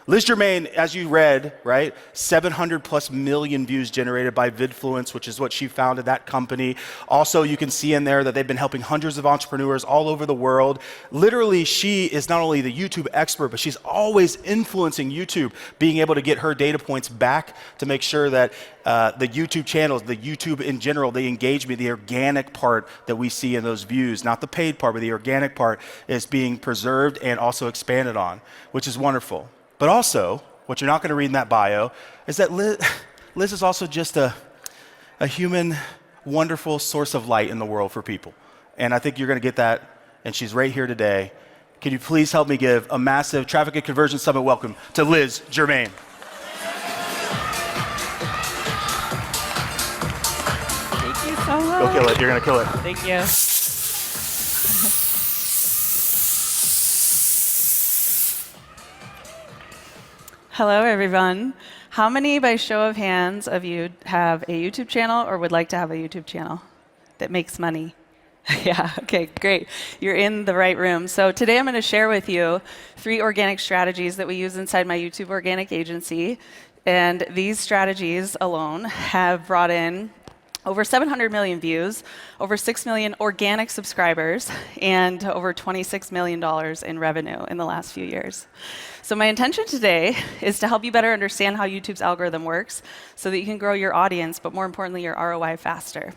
Liz Germain, as you read, right, 700 plus million views generated by Vidfluence, which is what she founded, that company. Also, you can see in there that they've been helping hundreds of entrepreneurs all over the world. Literally, she is not only the YouTube expert, but she's always influencing YouTube, being able to get her data points back to make sure that the YouTube channels, the YouTube in general, the engagement, the organic part that we see in those views, not the paid part, but the organic part is being preserved and also expanded on, which is wonderful. But also, what you're not going to read in that bio is that Liz is also just a human, wonderful source of light in the world for people. And I think you're going to get that, and she's right here today. Can you please help me give a massive Traffic and Conversion Summit welcome to Liz Germain. Thank you so much. Go kill it. You're going to kill it. Thank you. Hello, everyone. How many, by show of hands, of you have a YouTube channel or would like to have a YouTube channel that makes money? Yeah, okay, great. You're in the right room. So today I'm going to share with you 3 organic strategies that we use inside my YouTube organic agency. And these strategies alone have brought in over 700 million views, over 6 million organic subscribers, and over $26 million in revenue in the last few years. So my intention today is to help you better understand how YouTube's algorithm works so that you can grow your audience, but more importantly, your ROI faster.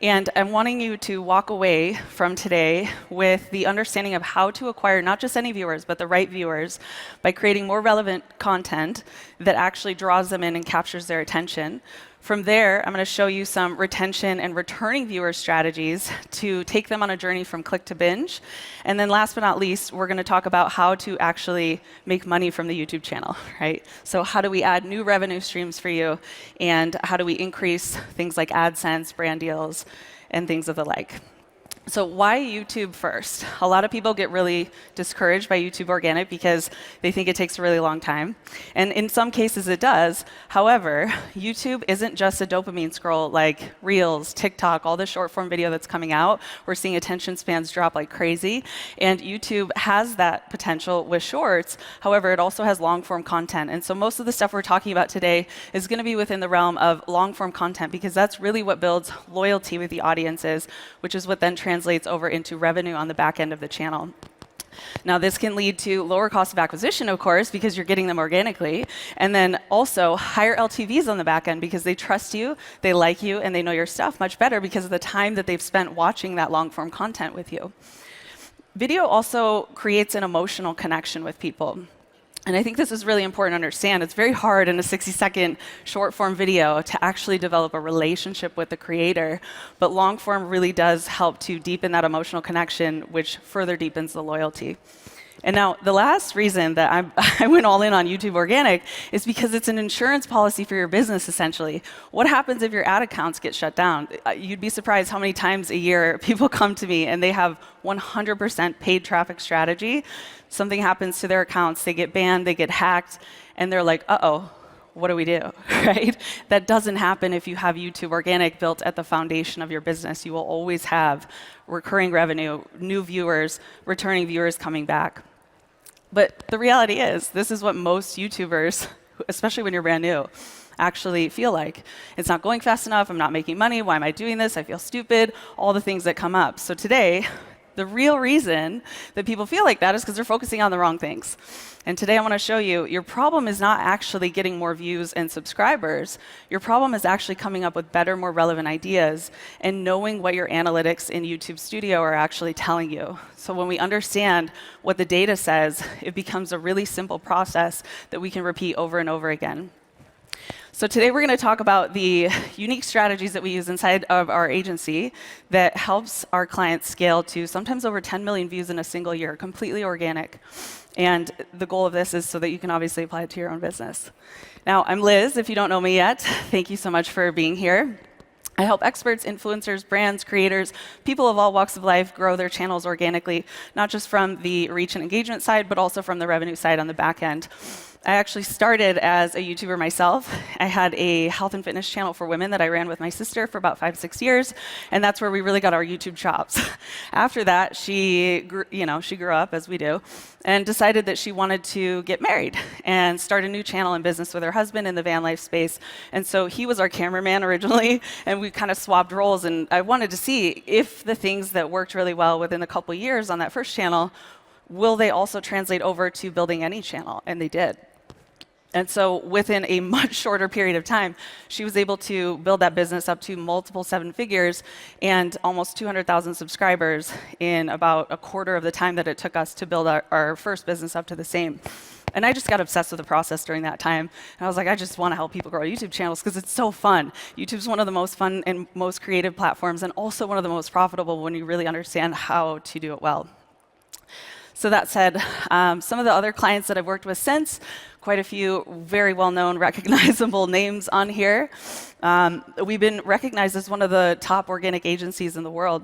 And I'm wanting you to walk away from today with the understanding of how to acquire not just any viewers, but the right viewers by creating more relevant content that actually draws them in and captures their attention. From there, I'm going to show you some retention and returning viewer strategies to take them on a journey from click to binge. And then last but not least, we're going to talk about how to actually make money from the YouTube channel, right? So how do we add new revenue streams for you? And how do we increase things like AdSense, brand deals, and things of the like? So why YouTube first? A lot of people get really discouraged by YouTube Organic because they think it takes a really long time. And in some cases it does. However, YouTube isn't just a dopamine scroll like Reels, TikTok, all the short form video that's coming out. We're seeing attention spans drop like crazy. And YouTube has that potential with shorts. However, it also has long form content. And so most of the stuff we're talking about today is going to be within the realm of long form content because that's really what builds loyalty with the audiences, which is what then translates over into revenue on the back end of the channel. Now, this can lead to lower cost of acquisition, of course, because you're getting them organically, and then also higher LTVs on the back end because they trust you, they like you, and they know your stuff much better because of the time that they've spent watching that long-form content with you. Video also creates an emotional connection with people. And I think this is really important to understand. It's very hard in a 60-second short-form video to actually develop a relationship with the creator, but long-form really does help to deepen that emotional connection, which further deepens the loyalty. And now, the last reason that I went all in on YouTube Organic is because it's an insurance policy for your business, essentially. What happens if your ad accounts get shut down? You'd be surprised how many times a year people come to me and they have 100% paid traffic strategy. Something happens to their accounts, they get banned, they get hacked, and they're like, uh-oh, what do we do, right? That doesn't happen if you have YouTube Organic built at the foundation of your business. You will always have recurring revenue, new viewers, returning viewers coming back. But the reality is, this is what most YouTubers, especially when you're brand new, actually feel like. It's not going fast enough, I'm not making money, why am I doing this, I feel stupid, all the things that come up. So today, the real reason that people feel like that is because they're focusing on the wrong things. And today I want to show you, your problem is not actually getting more views and subscribers. Your problem is actually coming up with better, more relevant ideas and knowing what your analytics in YouTube Studio are actually telling you. So when we understand what the data says, it becomes a really simple process that we can repeat over and over again. So today we're going to talk about the unique strategies that we use inside of our agency that helps our clients scale to sometimes over 10 million views in a single year, completely organic. And the goal of this is so that you can obviously apply it to your own business. Now, I'm Liz, if you don't know me yet. Thank you so much for being here. I help experts, influencers, brands, creators, people of all walks of life grow their channels organically, not just from the reach and engagement side, but also from the revenue side on the back end. I actually started as a YouTuber myself. I had a health and fitness channel for women that I ran with my sister for about 5-6 years, and that's where we really got our YouTube chops. After that, she grew up, as we do, and decided that she wanted to get married and start a new channel and business with her husband in the van life space. And so he was our cameraman originally, and we kind of swapped roles, and I wanted to see if the things that worked really well within a couple years on that first channel, will they also translate over to building any channel? And they did. And so within a much shorter period of time, she was able to build that business up to multiple 7 figures and almost 200,000 subscribers in about a quarter of the time that it took us to build our first business up to the same. And I just got obsessed with the process during that time. And I was like, I just want to help people grow YouTube channels because it's so fun. YouTube's one of the most fun and most creative platforms, and also one of the most profitable when you really understand how to do it well. So that said, some of the other clients that I've worked with since, quite a few very well-known, recognizable names on here. We've been recognized as one of the top organic agencies in the world.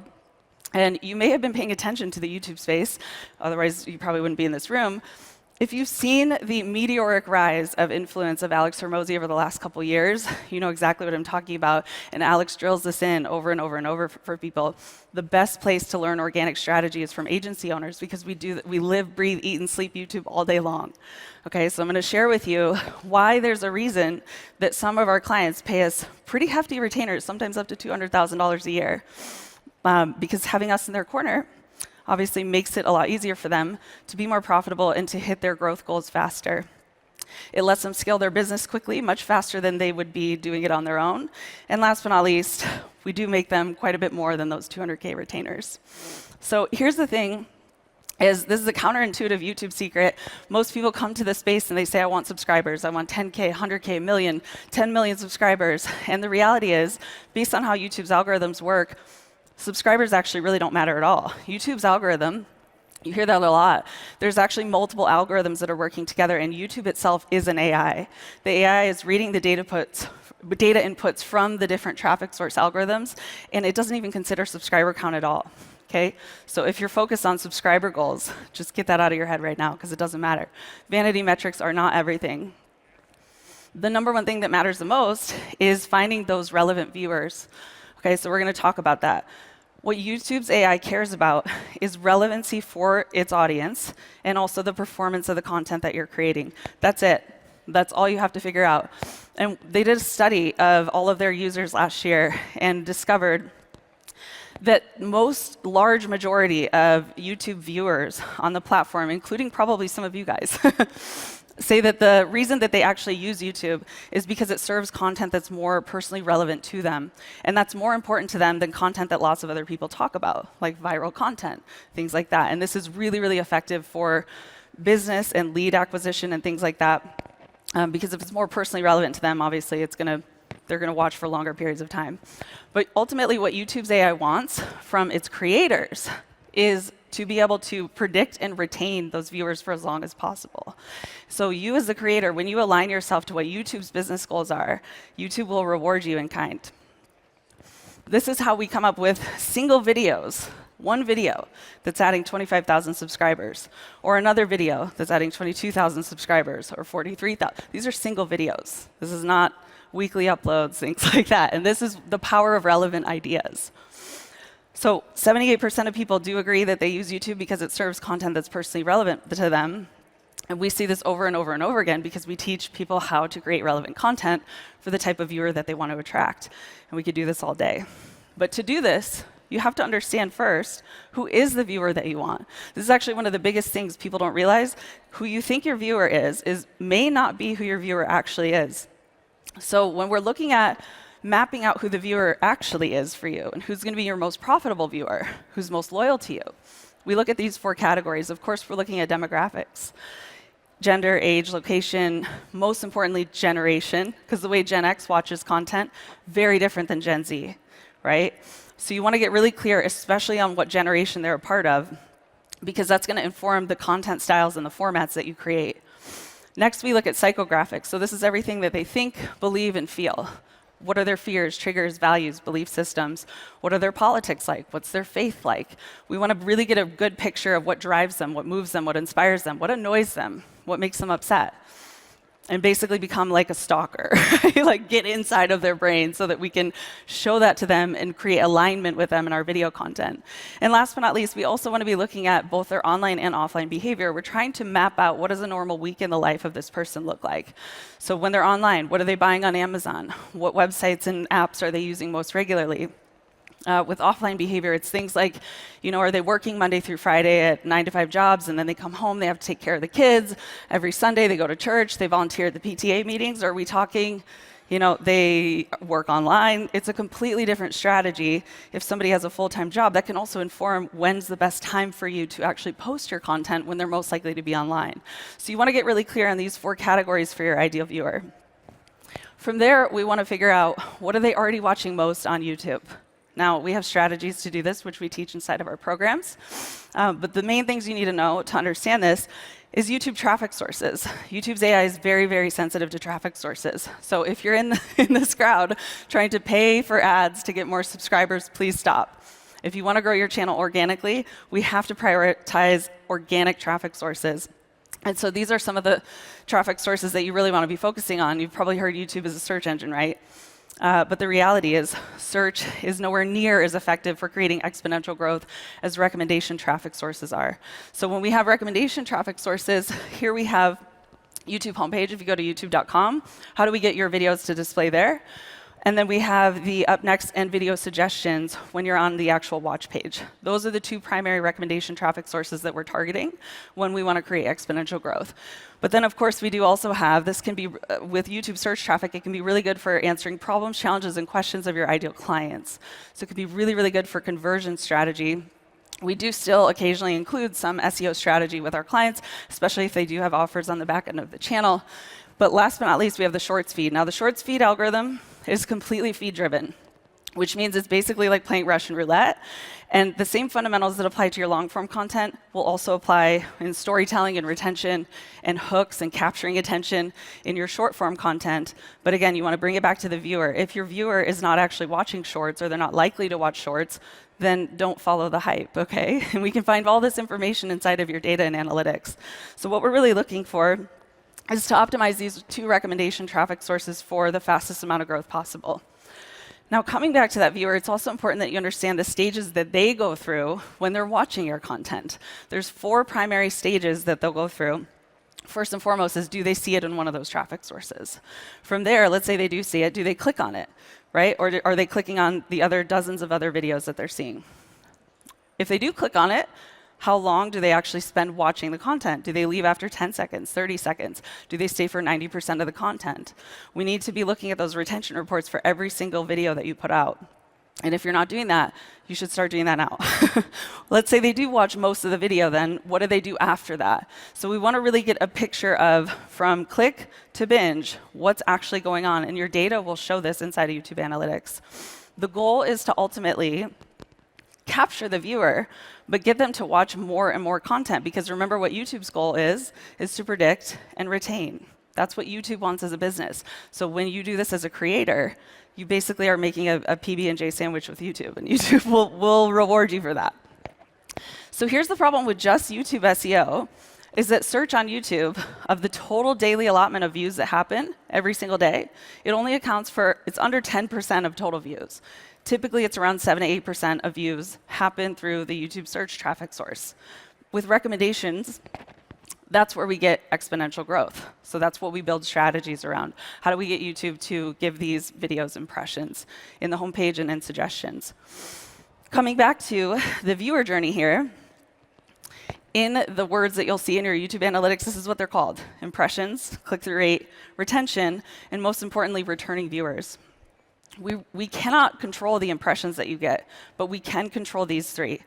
And you may have been paying attention to the YouTube space, otherwise you probably wouldn't be in this room. If you've seen the meteoric rise of influence of Alex Hormozi over the last couple years, you know exactly what I'm talking about. And Alex drills this in over and over and over for people. The best place to learn organic strategy is from agency owners, because we live, breathe, eat, and sleep YouTube all day long. Okay, so I'm going to share with you why there's a reason that some of our clients pay us pretty hefty retainers, sometimes up to $200,000 a year, because having us in their corner obviously makes it a lot easier for them to be more profitable and to hit their growth goals faster. It lets them scale their business quickly, much faster than they would be doing it on their own. And last but not least, we do make them quite a bit more than those 200K retainers. So here's the thing, this is a counterintuitive YouTube secret. Most people come to this space and they say, I want subscribers. I want 10K, 100K, million, 10 million subscribers. And the reality is, based on how YouTube's algorithms work, subscribers actually really don't matter at all. YouTube's algorithm, you hear that a lot. There's actually multiple algorithms that are working together, and YouTube itself is an AI. The AI is reading the data inputs from the different traffic source algorithms, and it doesn't even consider subscriber count at all. Okay? So if you're focused on subscriber goals, just get that out of your head right now, because it doesn't matter. Vanity metrics are not everything. The number one thing that matters the most is finding those relevant viewers. Okay, so we're going to talk about that. What YouTube's AI cares about is relevancy for its audience and also the performance of the content that you're creating. That's it. That's all you have to figure out. And they did a study of all of their users last year and discovered that most large majority of YouTube viewers on the platform, including probably some of you guys, say that the reason that they actually use YouTube is because it serves content that's more personally relevant to them. And that's more important to them than content that lots of other people talk about, like viral content, things like that. And this is really, really effective for business and lead acquisition and things like that. Because if it's more personally relevant to them, obviously they're going to watch for longer periods of time. But ultimately, what YouTube's AI wants from its creators is to be able to predict and retain those viewers for as long as possible. So you as the creator, when you align yourself to what YouTube's business goals are, YouTube will reward you in kind. This is how we come up with single videos. One video that's adding 25,000 subscribers, or another video that's adding 22,000 subscribers, or 43,000. These are single videos. This is not weekly uploads, things like that. And this is the power of relevant ideas. So 78% of people do agree that they use YouTube because it serves content that's personally relevant to them. And we see this over and over and over again because we teach people how to create relevant content for the type of viewer that they want to attract. And we could do this all day. But to do this, you have to understand first, who is the viewer that you want? This is actually one of the biggest things people don't realize. Who you think your viewer is may not be who your viewer actually is. So when we're looking at mapping out who the viewer actually is for you and who's going to be your most profitable viewer, who's most loyal to you, we look at these 4 categories. Of course, we're looking at demographics. Gender, age, location, most importantly, generation, because the way Gen X watches content, very different than Gen Z, right? So you want to get really clear, especially on what generation they're a part of, because that's going to inform the content styles and the formats that you create. Next, we look at psychographics. So this is everything that they think, believe, and feel. What are their fears, triggers, values, belief systems? What are their politics like? What's their faith like? We want to really get a good picture of what drives them, what moves them, what inspires them, what annoys them, what makes them upset. and basically become like a stalker, like get inside of their brain so that we can show that to them and create alignment with them in our video content. And last but not least, we also want to be looking at both their online and offline behavior. We're trying to map out what does a normal week in the life of this person look like. So when they're online, what are they buying on Amazon? What websites and apps are they using most regularly? With offline behavior, it's things like, are they working Monday through Friday at 9 to 5 jobs, and then they come home, they have to take care of the kids. Every Sunday they go to church, they volunteer at the PTA meetings. Or are we talking, they work online? It's a completely different strategy. If somebody has a full-time job, that can also inform when's the best time for you to actually post your content when they're most likely to be online. So you want to get really clear on these 4 categories for your ideal viewer. From there, we want to figure out what are they already watching most on YouTube. Now, we have strategies to do this, which we teach inside of our programs. But the main things you need to know to understand this is YouTube traffic sources. YouTube's AI is very, very sensitive to traffic sources. So if you're in this crowd trying to pay for ads to get more subscribers, please stop. If you want to grow your channel organically, we have to prioritize organic traffic sources. And so these are some of the traffic sources that you really want to be focusing on. You've probably heard YouTube as a search engine, right? But the reality is search is nowhere near as effective for creating exponential growth as recommendation traffic sources are. So when we have recommendation traffic sources, here we have YouTube homepage. If you go to youtube.com, how do we get your videos to display there? And then we have the up next and video suggestions when you're on the actual watch page. Those are the 2 primary recommendation traffic sources that we're targeting when we want to create exponential growth. But then, of course, we do also have, this can be, with YouTube search traffic, it can be really good for answering problems, challenges, and questions of your ideal clients. So it can be really, really good for conversion strategy. We do still occasionally include some SEO strategy with our clients, especially if they do have offers on the back end of the channel. But last but not least, we have the Shorts feed. Now, the Shorts feed algorithm is completely feed-driven, which means it's basically like playing Russian roulette. And the same fundamentals that apply to your long-form content will also apply in storytelling and retention and hooks and capturing attention in your short-form content. But again, you want to bring it back to the viewer. If your viewer is not actually watching shorts or they're not likely to watch shorts, then don't follow the hype, okay? And we can find all this information inside of your data and analytics. So what we're really looking for is to optimize these 2 recommendation traffic sources for the fastest amount of growth possible. Now, coming back to that viewer, it's also important that you understand the stages that they go through when they're watching your content. There's 4 primary stages that they'll go through. First and foremost is, do they see it in one of those traffic sources? From there, let's say they do see it, do they click on it, right? Or are they clicking on the other dozens of other videos that they're seeing? If they do click on it, how long do they actually spend watching the content? Do they leave after 10 seconds, 30 seconds? Do they stay for 90% of the content? We need to be looking at those retention reports for every single video that you put out. And if you're not doing that, you should start doing that now. Let's say they do watch most of the video, then what do they do after that? So we want to really get a picture of, from click to binge, what's actually going on. And your data will show this inside of YouTube Analytics. The goal is to ultimately capture the viewer, but get them to watch more and more content. Because remember, what YouTube's goal is to predict and retain. That's what YouTube wants as a business. So when you do this as a creator, you basically are making a PB&J sandwich with YouTube, and YouTube will reward you for that. So here's the problem with just YouTube SEO, is that search on YouTube, of the total daily allotment of views that happen every single day, it only accounts for, it's under 10% of total views. Typically, it's around 7 to 8% of views happen through the YouTube search traffic source. With recommendations, that's where we get exponential growth. So that's what we build strategies around. How do we get YouTube to give these videos impressions in the homepage and in suggestions? Coming back to the viewer journey here, in the words that you'll see in your YouTube Analytics, this is what they're called: impressions, click-through rate, retention, and most importantly, returning viewers. We cannot control the impressions that you get, but we can control these 3.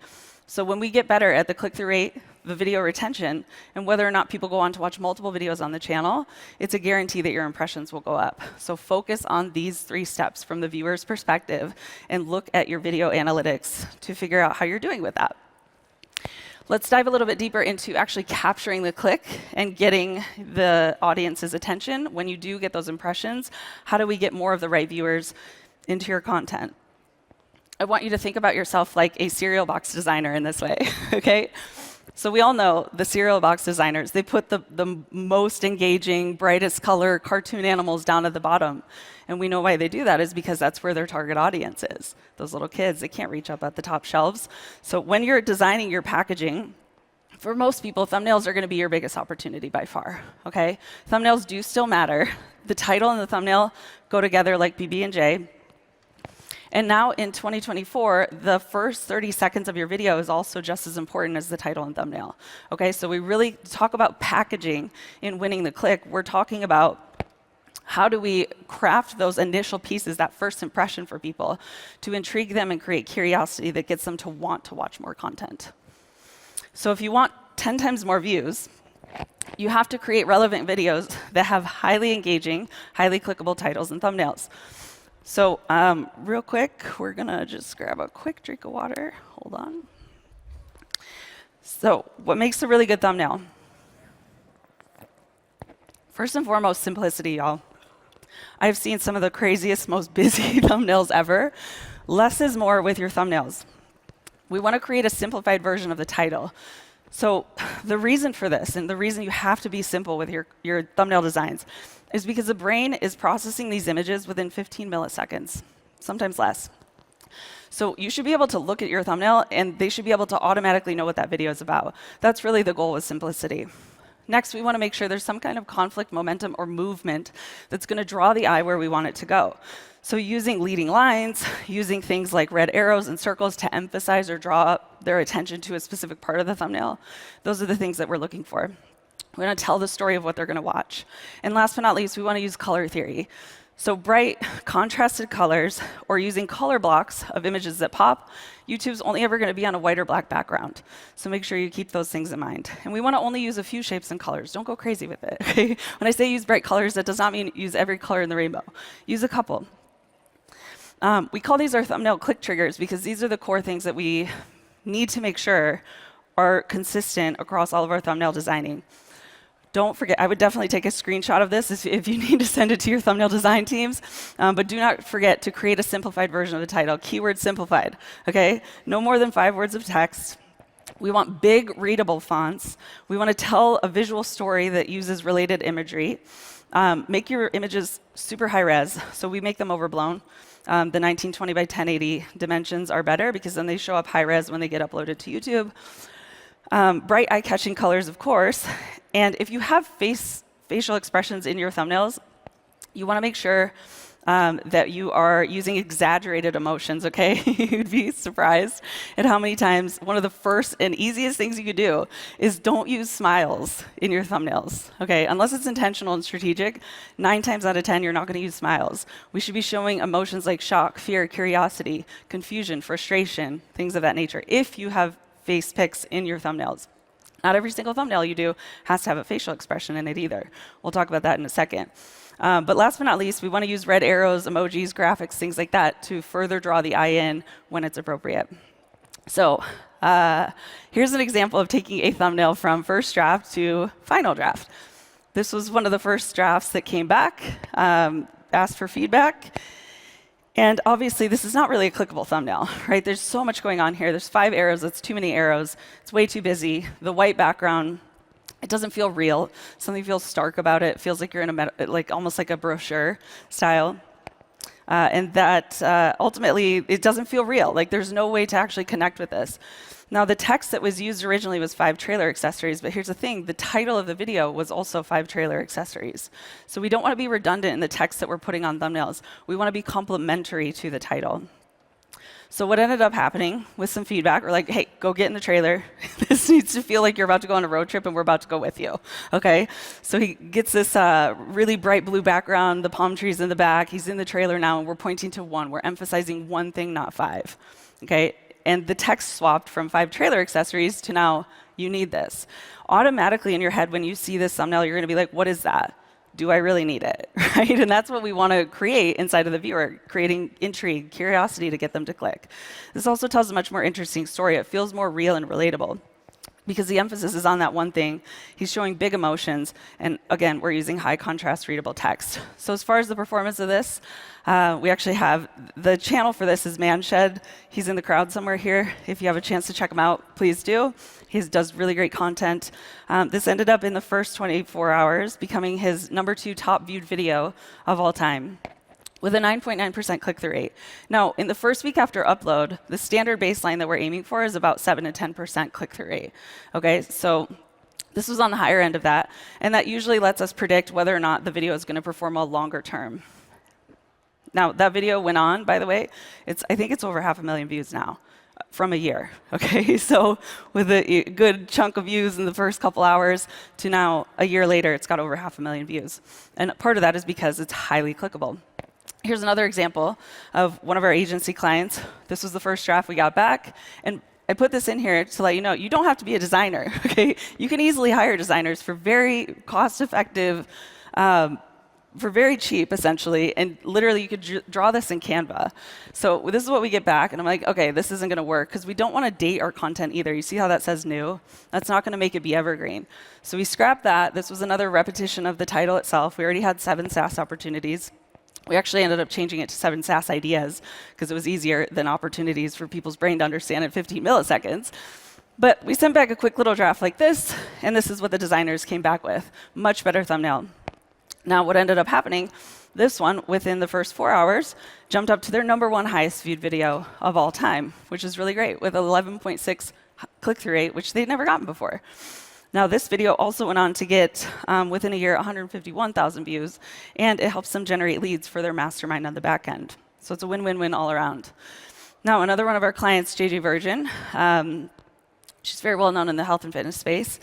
So when we get better at the click-through rate, the video retention, and whether or not people go on to watch multiple videos on the channel, it's a guarantee that your impressions will go up. So focus on these 3 steps from the viewer's perspective and look at your video analytics to figure out how you're doing with that. Let's dive a little bit deeper into actually capturing the click and getting the audience's attention. When you do get those impressions, how do we get more of the right viewers into your content? I want you to think about yourself like a cereal box designer in this way, okay? So we all know the cereal box designers, they put the most engaging, brightest color cartoon animals down at the bottom. And we know why they do that is because that's where their target audience is. Those little kids, they can't reach up at the top shelves. So when you're designing your packaging, for most people, thumbnails are going to be your biggest opportunity by far, okay? Thumbnails do still matter. The title and the thumbnail go together like PB&J. And now in 2024, the first 30 seconds of your video is also just as important as the title and thumbnail. Okay, so we really talk about packaging in winning the click. We're talking about how do we craft those initial pieces, that first impression for people, to intrigue them and create curiosity that gets them to want to watch more content. So if you want 10 times more views, you have to create relevant videos that have highly engaging, highly clickable titles and thumbnails. So real quick, we're going to just grab a quick drink of water. Hold on. So what makes a really good thumbnail? First and foremost, simplicity, y'all. I've seen some of the craziest, most busy thumbnails ever. Less is more with your thumbnails. We want to create a simplified version of the title. So the reason for this, and the reason you have to be simple with your thumbnail designs, is because the brain is processing these images within 15 milliseconds, sometimes less. So you should be able to look at your thumbnail, and they should be able to automatically know what that video is about. That's really the goal with simplicity. Next, we want to make sure there's some kind of conflict, momentum, or movement that's going to draw the eye where we want it to go. So using leading lines, using things like red arrows and circles to emphasize or draw their attention to a specific part of the thumbnail, those are the things that we're looking for. We want to tell the story of what they're going to watch. And last but not least, we want to use color theory. So bright, contrasted colors, or using color blocks of images that pop, YouTube's only ever going to be on a white or black background. So make sure you keep those things in mind. And we want to only use a few shapes and colors. Don't go crazy with it. Okay? When I say use bright colors, that does not mean use every color in the rainbow. Use a couple. We call these our thumbnail click triggers because these are the core things that we need to make sure are consistent across all of our thumbnail designing. Don't forget, I would definitely take a screenshot of this if you need to send it to your thumbnail design teams, but do not forget to create a simplified version of the title, keyword simplified, okay? No more than 5 words of text. We want big, readable fonts. We want to tell a visual story that uses related imagery. Make your images super high res, so we make them overblown. The 1920 by 1080 dimensions are better because then they show up high res when they get uploaded to YouTube. Bright eye-catching colors, of course. And if you have facial expressions in your thumbnails, you want to make sure that you are using exaggerated emotions, okay? You'd be surprised at how many times one of the first and easiest things you could do is don't use smiles in your thumbnails, okay? Unless it's intentional and strategic, 9 times out of 10, you're not going to use smiles. We should be showing emotions like shock, fear, curiosity, confusion, frustration, things of that nature, if you have face pics in your thumbnails. Not every single thumbnail you do has to have a facial expression in it either. We'll talk about that in a second. But last but not least, we want to use red arrows, emojis, graphics, things like that to further draw the eye in when it's appropriate. So here's an example of taking a thumbnail from first draft to final draft. This was one of the first drafts that came back, asked for feedback. And obviously, this is not really a clickable thumbnail, right? There's so much going on here. There's 5 arrows. That's too many arrows. It's way too busy. The white background, it doesn't feel real. Something feels stark about it. It feels like you're in almost like a brochure style. And that ultimately, it doesn't feel real. Like there's no way to actually connect with this. Now, the text that was used originally was 5 trailer accessories, but here's the thing. The title of the video was also 5 trailer accessories. So we don't want to be redundant in the text that we're putting on thumbnails. We want to be complementary to the title. So what ended up happening with some feedback, we're like, hey, go get in the trailer. This needs to feel like you're about to go on a road trip and we're about to go with you, okay? So he gets this really bright blue background, the palm trees in the back. He's in the trailer now, and we're pointing to 1. We're emphasizing 1 thing, not 5, okay? And the text swapped from 5 trailer accessories to now, you need this. Automatically in your head, when you see this thumbnail, you're going to be like, what is that? Do I really need it, right? And that's what we want to create inside of the viewer, creating intrigue, curiosity to get them to click. This also tells a much more interesting story. It feels more real and relatable. because the emphasis is on that one thing. He's showing big emotions, and again, we're using high contrast readable text. So as far as the performance of this, we actually have the channel for this is Manshed. He's in the crowd somewhere here. If you have a chance to check him out, please do. He does really great content. This ended up in the first 24 hours becoming his #2 top viewed video of all time, with a 9.9% click-through rate. Now, in the first week after upload, the standard baseline that we're aiming for is about 7 to 10% click-through rate. Okay, so this was on the higher end of that, and that usually lets us predict whether or not the video is going to perform well longer term. Now, that video went on, by the way, I think it's over 500,000 views now from a year. Okay, so with a good chunk of views in the first couple hours to now a year later, it's got over 500,000 views. And part of that is because it's highly clickable. Here's another example of one of our agency clients. This was the first draft we got back. And I put this in here to let you know, you don't have to be a designer, okay? You can easily hire designers for very cost-effective, for very cheap, essentially. And literally, you could draw this in Canva. So this is what we get back. And I'm like, OK, this isn't going to work, because we don't want to date our content either. You see how that says new? That's not going to make it be evergreen. So we scrapped that. This was another repetition of the title itself. We already had 7 SaaS opportunities. We actually ended up changing it to 7 SaaS ideas, because it was easier than opportunities for people's brain to understand in 15 milliseconds. But we sent back a quick little draft like this, and this is what the designers came back with. Much better thumbnail. Now, what ended up happening, this one, within the first 4 hours, jumped up to their #1 highest viewed video of all time, which is really great, with 11.6 click-through rate, which they'd never gotten before. Now, this video also went on to get, within a year, 151,000 views, and it helps them generate leads for their mastermind on the back end. So it's a win-win-win all around. Now, another one of our clients, JJ Virgin, she's very well known in the health and fitness space.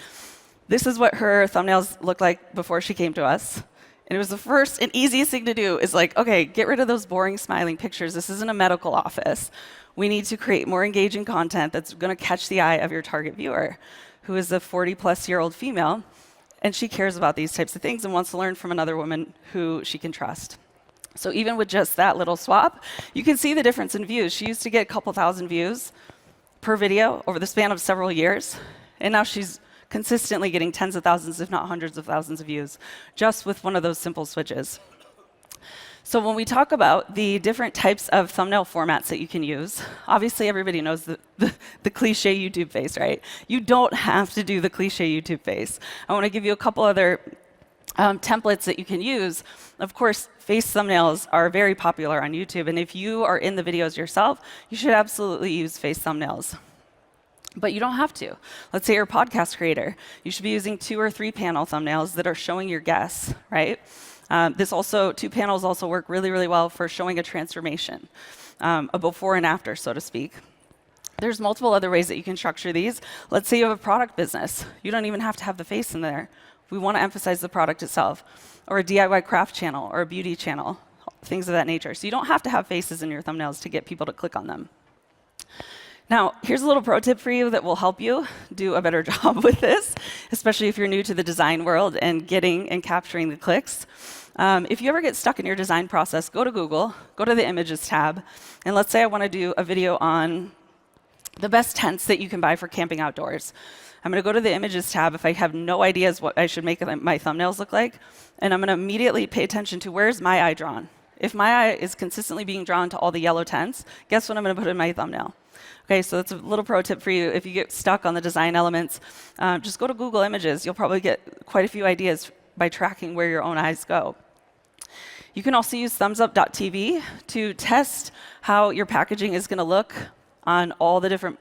This is what her thumbnails looked like before she came to us. And it was the first and easiest thing to do is like, OK, get rid of those boring smiling pictures. This isn't a medical office. We need to create more engaging content that's going to catch the eye of your target viewer, who is a 40-plus-year-old female, and she cares about these types of things and wants to learn from another woman who she can trust. So even with just that little swap, you can see the difference in views. She used to get a couple thousand views per video over the span of several years, and now she's consistently getting tens of thousands, if not hundreds of thousands of views, just with one of those simple switches. So when we talk about the different types of thumbnail formats that you can use, obviously everybody knows the cliche YouTube face, right? You don't have to do the cliche YouTube face. I want to give you a couple other templates that you can use. Of course, face thumbnails are very popular on YouTube, and if you are in the videos yourself, you should absolutely use face thumbnails. But you don't have to. Let's say you're a podcast creator. You should be using 2 or 3 panel thumbnails that are showing your guests, right? 2 panels also work really, really well for showing a transformation, a before and after, so to speak. There's multiple other ways that you can structure these. Let's say you have a product business. You don't even have to have the face in there. We want to emphasize the product itself, or a DIY craft channel, or a beauty channel, things of that nature. So you don't have to have faces in your thumbnails to get people to click on them. Now, here's a little pro tip for you that will help you do a better job with this, especially if you're new to the design world and getting and capturing the clicks. If you ever get stuck in your design process, go to Google, go to the Images tab, and let's say I want to do a video on the best tents that you can buy for camping outdoors. I'm going to go to the Images tab if I have no ideas what I should make my thumbnails look like, and I'm going to immediately pay attention to where's my eye drawn. If my eye is consistently being drawn to all the yellow tents, guess what I'm going to put in my thumbnail? Okay, so that's a little pro tip for you. If you get stuck on the design elements, just go to Google Images. You'll probably get quite a few ideas by tracking where your own eyes go. You can also use thumbsup.tv to test how your packaging is going to look on all the different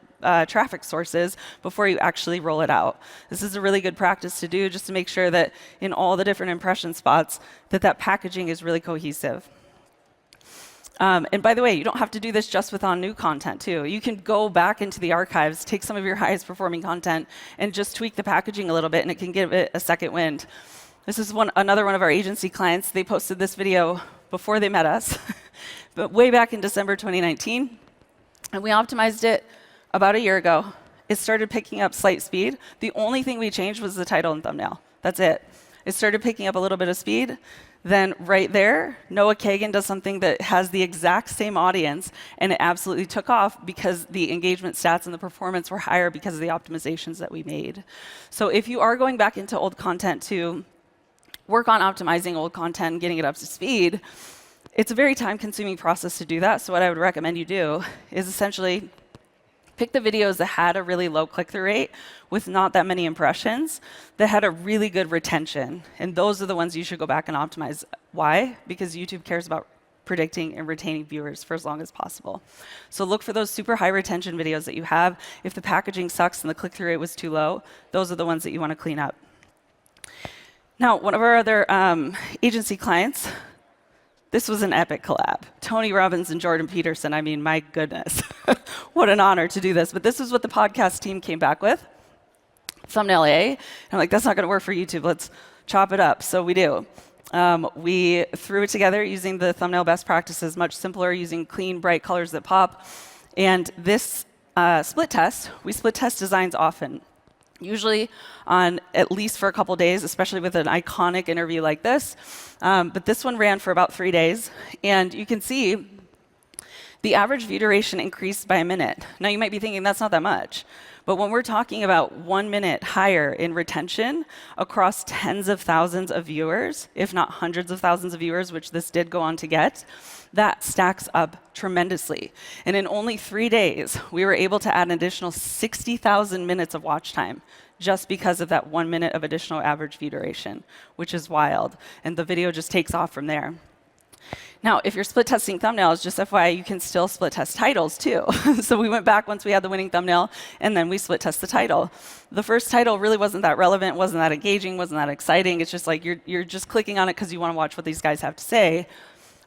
traffic sources before you actually roll it out. This is a really good practice to do just to make sure that in all the different impression spots that packaging is really cohesive. And by the way, you don't have to do this just with on new content, too. You can go back into the archives, take some of your highest performing content, and just tweak the packaging a little bit, and it can give it a second wind. This is another one of our agency clients. They posted this video before they met us, but way back in December 2019. And we optimized it about a year ago. It started picking up slight speed. The only thing we changed was the title and thumbnail. That's it. it started picking up a little bit of speed. Then right there, Noah Kagan does something that has the exact same audience, and it absolutely took off because the engagement stats and the performance were higher because of the optimizations that we made. So if you are going back into old content to work on optimizing old content and getting it up to speed, it's a very time-consuming process to do that. So what I would recommend you do is essentially pick the videos that had a really low click-through rate with not that many impressions, that had a really good retention. And those are the ones you should go back and optimize. Why? Because YouTube cares about predicting and retaining viewers for as long as possible. So look for those super high retention videos that you have. If the packaging sucks and the click-through rate was too low, those are the ones that you want to clean up. Now, one of our other agency clients, this was an epic collab. Tony Robbins and Jordan Peterson. I mean, my goodness. What an honor to do this. But this is what the podcast team came back with. Thumbnail A. And I'm like, that's not going to work for YouTube. Let's chop it up. So we do. We threw it together using the thumbnail best practices, much simpler, using clean, bright colors that pop. And this split test, we split test designs often. Usually on at least for a couple days, especially with an iconic interview like this. But this one ran for about 3 days. And you can see the average view duration increased by a minute. Now you might be thinking that's not that much. But when we're talking about 1 minute higher in retention across tens of thousands of viewers, if not hundreds of thousands of viewers, which this did go on to get, that stacks up tremendously. And in only 3 days, we were able to add an additional 60,000 minutes of watch time just because of that 1 minute of additional average view duration, which is wild. And the video just takes off from there. Now, if you're split testing thumbnails, just FYI, you can still split test titles too. So we went back once we had the winning thumbnail, and then we split test the title. The first title really wasn't that relevant, wasn't that engaging, wasn't that exciting. It's just like you're just clicking on it because you want to watch what these guys have to say.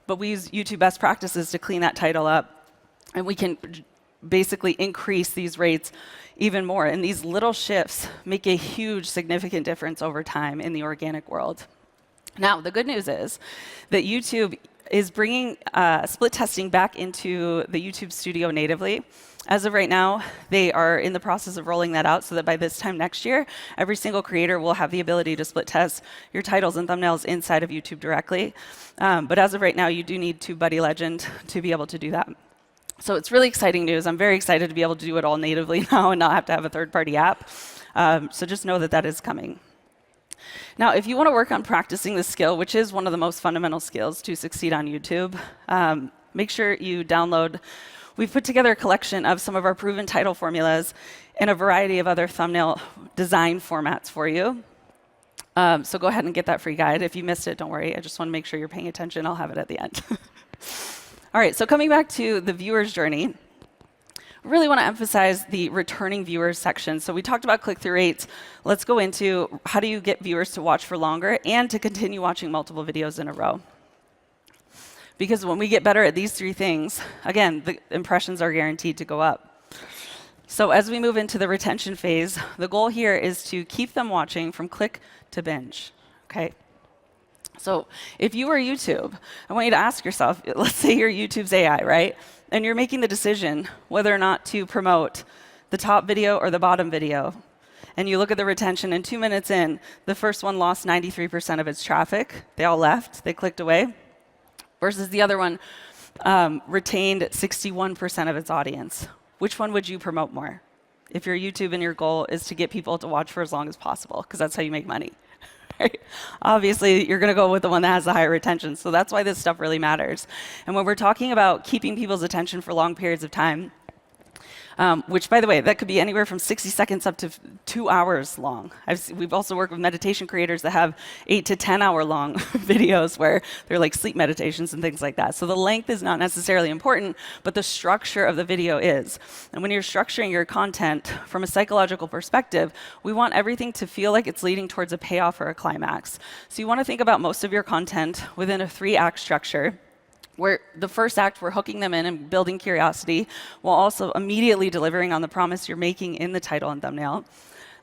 But we use YouTube best practices to clean that title up, and we can basically increase these rates even more. And these little shifts make a huge, significant difference over time in the organic world. Now, the good news is that YouTube is bringing split testing back into the YouTube Studio natively. As of right now, they are in the process of rolling that out so that by this time next year, every single creator will have the ability to split test your titles and thumbnails inside of YouTube directly. But as of right now, you do need TubeBuddy Legend to be able to do that. So it's really exciting news. I'm very excited to be able to do it all natively now and not have to have a third-party app. So just know that that is coming. Now, if you want to work on practicing this skill, which is one of the most fundamental skills to succeed on YouTube, make sure you download. We've put together a collection of some of our proven title formulas and a variety of other thumbnail design formats for you. So go ahead and get that free guide. If you missed it, don't worry. I just want to make sure you're paying attention. I'll have it at the end. All right, so coming back to the viewer's journey, I really want to emphasize the returning viewers section. So we talked about click-through rates. Let's go into how do you get viewers to watch for longer and to continue watching multiple videos in a row. Because when we get better at these 3 things, again, the impressions are guaranteed to go up. So as we move into the retention phase, the goal here is to keep them watching from click to binge. Okay? So if you were YouTube, I want you to ask yourself, let's say you're YouTube's AI, right? And you're making the decision whether or not to promote the top video or the bottom video. And you look at the retention, and 2 minutes in, the first one lost 93% of its traffic. They all left. They clicked away. Versus the other one retained 61% of its audience. Which one would you promote more? If you're YouTube and your goal is to get people to watch for as long as possible, because that's how you make money. Right? Obviously, you're going to go with the one that has the higher retention. So that's why this stuff really matters. And when we're talking about keeping people's attention for long periods of time, which, by the way, that could be anywhere from 60 seconds up to 2 hours long. We've also worked with meditation creators that have 8 to 10 hour long videos where they're like sleep meditations and things like that. So the length is not necessarily important, but the structure of the video is. And when you're structuring your content from a psychological perspective, we want everything to feel like it's leading towards a payoff or a climax. So you want to think about most of your content within a 3-act structure, where the first act, we're hooking them in and building curiosity, while also immediately delivering on the promise you're making in the title and thumbnail.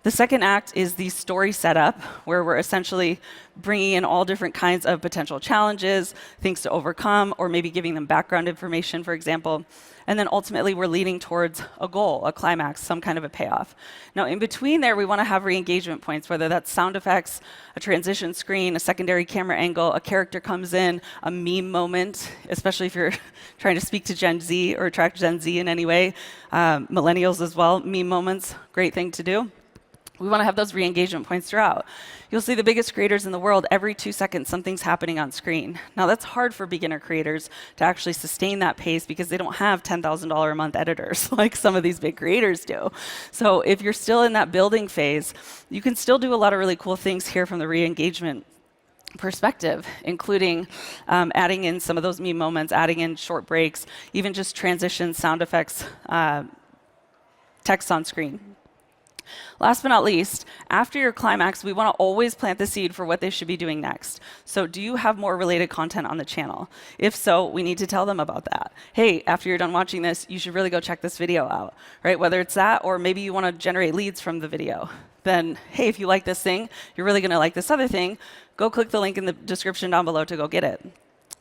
The second act is the story setup, where we're essentially bringing in all different kinds of potential challenges, things to overcome, or maybe giving them background information, for example. And then ultimately, we're leading towards a goal, a climax, some kind of a payoff. Now, in between there, we want to have re-engagement points, whether that's sound effects, a transition screen, a secondary camera angle, a character comes in, a meme moment, especially if you're trying to speak to Gen Z or attract Gen Z in any way. Millennials as well, meme moments, great thing to do. We want to have those re-engagement points throughout. You'll see the biggest creators in the world, every 2 seconds, something's happening on screen. Now, that's hard for beginner creators to actually sustain that pace because they don't have $10,000 a month editors like some of these big creators do. So if you're still in that building phase, you can still do a lot of really cool things here from the re-engagement perspective, including adding in some of those meme moments, adding in short breaks, even just transitions, sound effects, text on screen. Last but not least, after your climax, we want to always plant the seed for what they should be doing next. So do you have more related content on the channel? If so, we need to tell them about that. Hey, after you're done watching this, you should really go check this video out, right? Whether it's that, or maybe you want to generate leads from the video. Then, hey, if you like this thing, you're really going to like this other thing, go click the link in the description down below to go get it.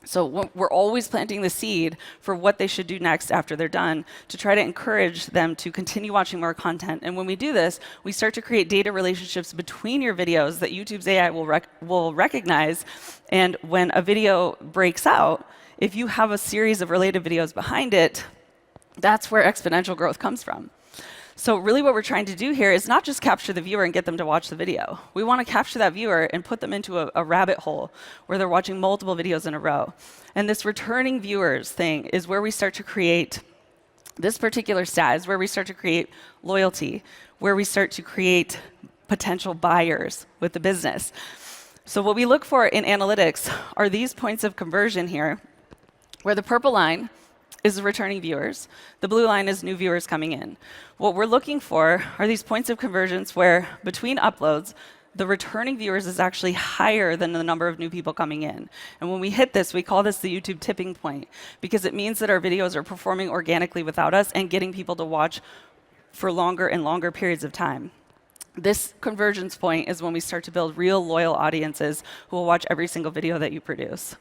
So we're always planting the seed for what they should do next after they're done to try to encourage them to continue watching more content. And when we do this, we start to create data relationships between your videos that YouTube's AI will recognize. And when a video breaks out, if you have a series of related videos behind it, that's where exponential growth comes from. So really what we're trying to do here is not just capture the viewer and get them to watch the video. We want to capture that viewer and put them into a rabbit hole where they're watching multiple videos in a row. And this returning viewers thing is where we start to create this particular stat, is where we start to create loyalty, where we start to create potential buyers with the business. So what we look for in analytics are these points of conversion here, where the purple line is returning viewers. The blue line is new viewers coming in. What we're looking for are these points of convergence where between uploads, the returning viewers is actually higher than the number of new people coming in. And when we hit this, we call this the YouTube tipping point because it means that our videos are performing organically without us and getting people to watch for longer and longer periods of time. This convergence point is when we start to build real loyal audiences who will watch every single video that you produce.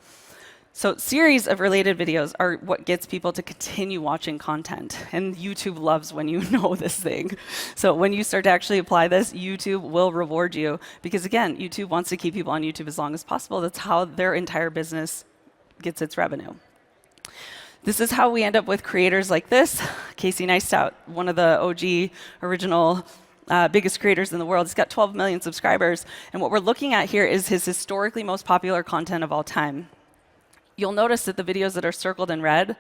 So series of related videos are what gets people to continue watching content. And YouTube loves when you know this thing. So when you start to actually apply this, YouTube will reward you. Because again, YouTube wants to keep people on YouTube as long as possible. That's how their entire business gets its revenue. This is how we end up with creators like this. Casey Neistat, one of the OG original biggest creators in the world. He's got 12 million subscribers. And what we're looking at here is his historically most popular content of all time. You'll notice that the videos that are circled in red,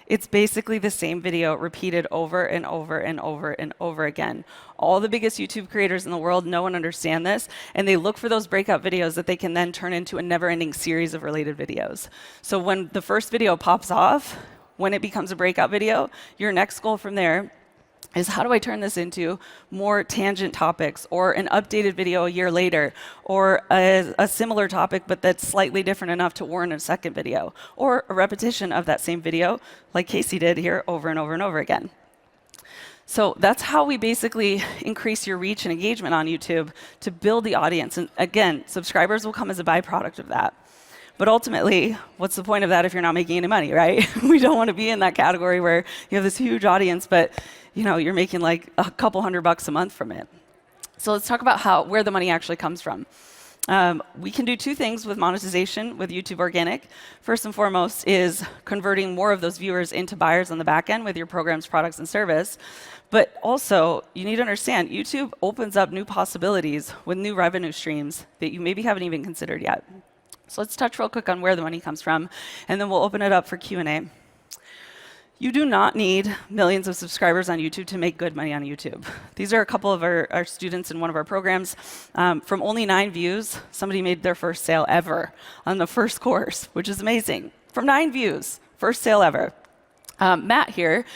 it's basically the same video repeated over and over and over and over again. All the biggest YouTube creators in the world know and understand this, and they look for those breakout videos that they can then turn into a never-ending series of related videos. So when the first video pops off, when it becomes a breakout video, your next goal from there is how do I turn this into more tangent topics or an updated video a year later or a similar topic but that's slightly different enough to warrant a second video or a repetition of that same video like Casey did here over and over and over again. So that's how we basically increase your reach and engagement on YouTube to build the audience. And again, subscribers will come as a byproduct of that. But ultimately, what's the point of that if you're not making any money, right? We don't want to be in that category where you have this huge audience, but you're making like a couple $100 a month from it. So let's talk about where the money actually comes from. We can do two things with monetization with YouTube Organic. First and foremost is converting more of those viewers into buyers on the back end with your programs, products, and service. But also, you need to understand, YouTube opens up new possibilities with new revenue streams that you maybe haven't even considered yet. So let's touch real quick on where the money comes from, and then we'll open it up for Q&A. You do not need millions of subscribers on YouTube to make good money on YouTube. These are a couple of our students in one of our programs. From only 9 views, somebody made their first sale ever on the first course, which is amazing. From 9 views, first sale ever. Matt here,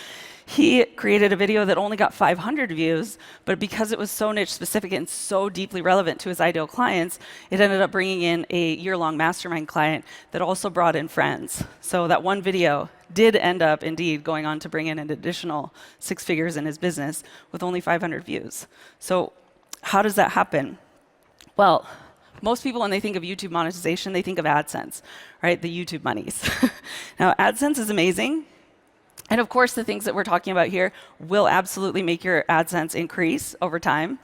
he created a video that only got 500 views, but because it was so niche specific and so deeply relevant to his ideal clients, it ended up bringing in a year-long mastermind client that also brought in friends. So that one video did end up indeed going on to bring in an additional 6 figures in his business with only 500 views. So how does that happen? Well, most people, when they think of YouTube monetization, they think of AdSense, right? The YouTube monies. Now, AdSense is amazing. And of course, the things that we're talking about here will absolutely make your AdSense increase over time,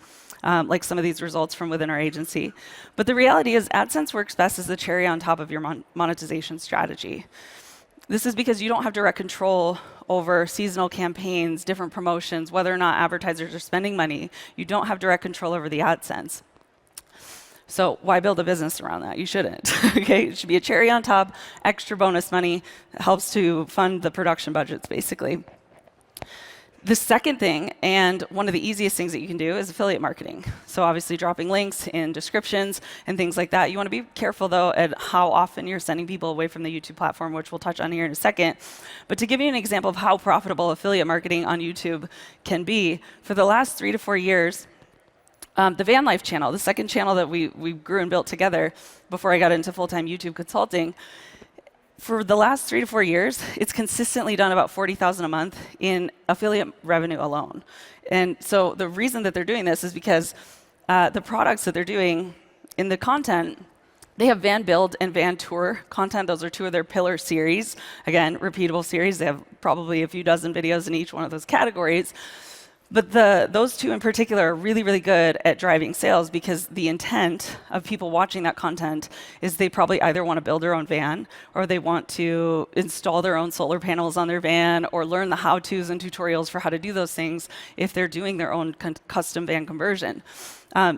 like some of these results from within our agency. But the reality is AdSense works best as the cherry on top of your monetization strategy. This is because you don't have direct control over seasonal campaigns, different promotions, whether or not advertisers are spending money. You don't have direct control over the AdSense. So why build a business around that? You shouldn't. Okay, it should be a cherry on top, extra bonus money that helps to fund the production budgets, basically. The second thing, and one of the easiest things that you can do, is affiliate marketing. So obviously dropping links in descriptions and things like that. You want to be careful, though, at how often you're sending people away from the YouTube platform, which we'll touch on here in a second. But to give you an example of how profitable affiliate marketing on YouTube can be, for the last 3 to 4 years, the Van Life channel, the second channel that we grew and built together before I got into full-time YouTube consulting, for the last 3 to 4 years, it's consistently done about $40,000 a month in affiliate revenue alone. And so the reason that they're doing this is because the products that they're doing in the content, they have Van Build and Van Tour content. Those are 2 of their pillar series. Again, repeatable series. They have probably a few dozen videos in each one of those categories. But those 2 in particular are really, really good at driving sales because the intent of people watching that content is they probably either want to build their own van or they want to install their own solar panels on their van or learn the how-tos and tutorials for how to do those things if they're doing their own custom van conversion.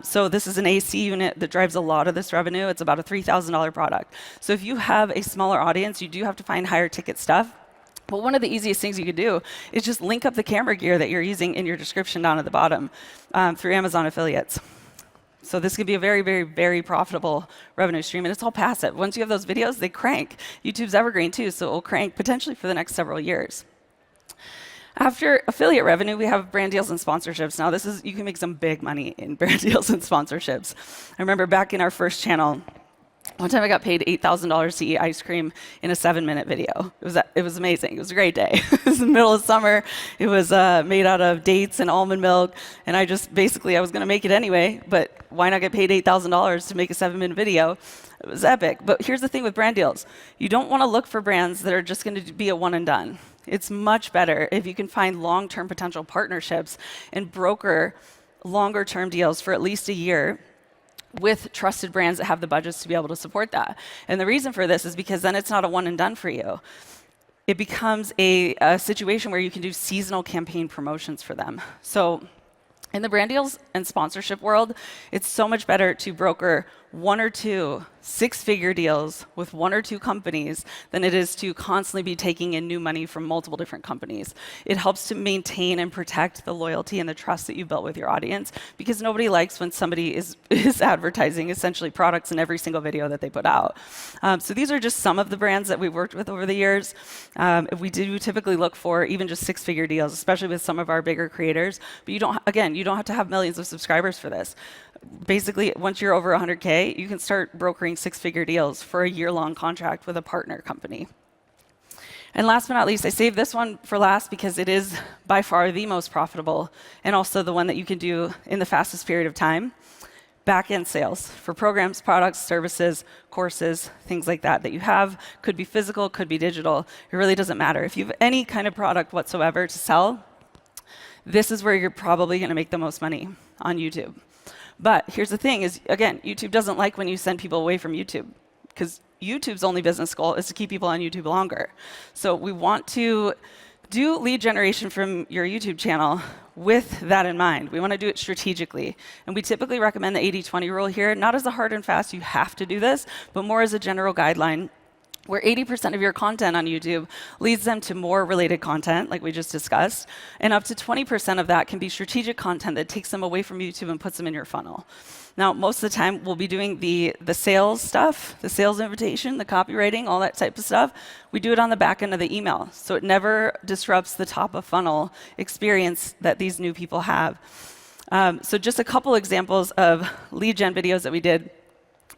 So this is an AC unit that drives a lot of this revenue. It's about a $3,000 product. So if you have a smaller audience, you do have to find higher ticket stuff. But one of the easiest things you could do is just link up the camera gear that you're using in your description down at the bottom through Amazon affiliates. So this could be a very, very, very profitable revenue stream, and it's all passive. Once you have those videos, they crank. YouTube's evergreen too, so it will crank potentially for the next several years. After affiliate revenue, we have brand deals and sponsorships. Now, you can make some big money in brand deals and sponsorships. I remember back in our first channel, one time I got paid $8,000 to eat ice cream in a 7-minute video. It was amazing. It was a great day. It was in the middle of summer. It was made out of dates and almond milk. And I was going to make it anyway, but why not get paid $8,000 to make a 7-minute video? It was epic. But here's the thing with brand deals. You don't want to look for brands that are just going to be a one and done. It's much better if you can find long-term potential partnerships and broker longer-term deals for at least a year with trusted brands that have the budgets to be able to support that. And the reason for this is because then it's not a one and done for you. It becomes a situation where you can do seasonal campaign promotions for them. So in the brand deals and sponsorship world, it's so much better to broker 1 or 2 6-figure deals with 1 or 2 companies than it is to constantly be taking in new money from multiple different companies. It helps to maintain and protect the loyalty and the trust that you built with your audience because nobody likes when somebody is advertising essentially products in every single video that they put out. So these are just some of the brands that we've worked with over the years. We do typically look for even just 6-figure deals, especially with some of our bigger creators. But you don't have to have millions of subscribers for this. Basically, once you're over 100K, you can start brokering 6-figure deals for a year-long contract with a partner company. And last but not least, I saved this one for last because it is by far the most profitable and also the one that you can do in the fastest period of time. Back-end sales for programs, products, services, courses, things like that you have. Could be physical, could be digital. It really doesn't matter. If you have any kind of product whatsoever to sell, this is where you're probably going to make the most money on YouTube. But here's the thing is, again, YouTube doesn't like when you send people away from YouTube because YouTube's only business goal is to keep people on YouTube longer. So we want to do lead generation from your YouTube channel with that in mind. We want to do it strategically. And we typically recommend the 80-20 rule here, not as a hard and fast, you have to do this, but more as a general guideline where 80% of your content on YouTube leads them to more related content, like we just discussed, and up to 20% of that can be strategic content that takes them away from YouTube and puts them in your funnel. Now, most of the time, we'll be doing the sales stuff, the sales invitation, the copywriting, all that type of stuff. We do it on the back end of the email, so it never disrupts the top of funnel experience that these new people have. So just a couple examples of lead gen videos that we did.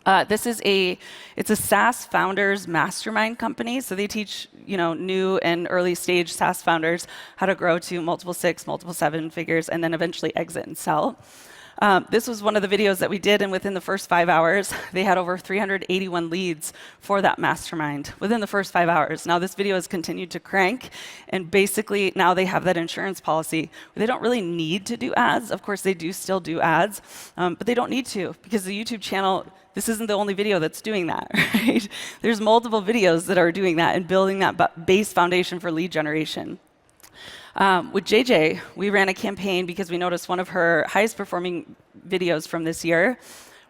It's a SaaS founders mastermind company. So they teach, new and early stage SaaS founders how to grow to multiple 6, multiple 7 figures, and then eventually exit and sell. This was one of the videos that we did, and within the first 5 hours, they had over 381 leads for that mastermind within the first 5 hours. Now, this video has continued to crank, and basically now they have that insurance policy. They don't really need to do ads. Of course, they do still do ads, but they don't need to because the YouTube channel, this isn't the only video that's doing that, right? There's multiple videos that are doing that and building that base foundation for lead generation. With JJ, we ran a campaign because we noticed one of her highest performing videos from this year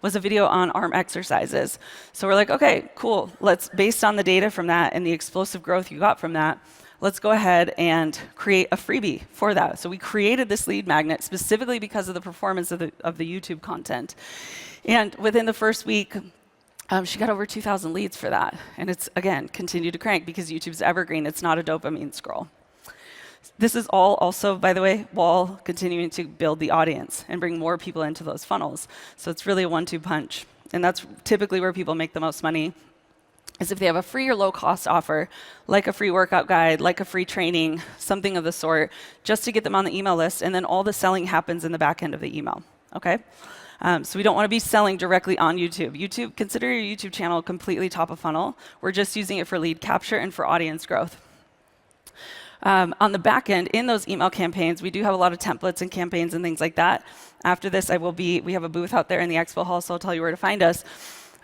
was a video on arm exercises. So we're like, okay, cool. Based on the data from that and the explosive growth you got from that, let's go ahead and create a freebie for that. So we created this lead magnet specifically because of the performance of the YouTube content. And within the first week, she got over 2,000 leads for that. And it's, again, continued to crank because YouTube's evergreen. It's not a dopamine scroll. This is all also, by the way, while continuing to build the audience and bring more people into those funnels. So it's really a 1-2 punch. And that's typically where people make the most money, is if they have a free or low-cost offer, like a free workout guide, like a free training, something of the sort, just to get them on the email list, and then all the selling happens in the back end of the email, okay? So we don't want to be selling directly on YouTube. Consider your YouTube channel completely top of funnel. We're just using it for lead capture and for audience growth. On the back end, in those email campaigns, we do have a lot of templates and campaigns and things like that. After this, we have a booth out there in the expo hall, so I'll tell you where to find us.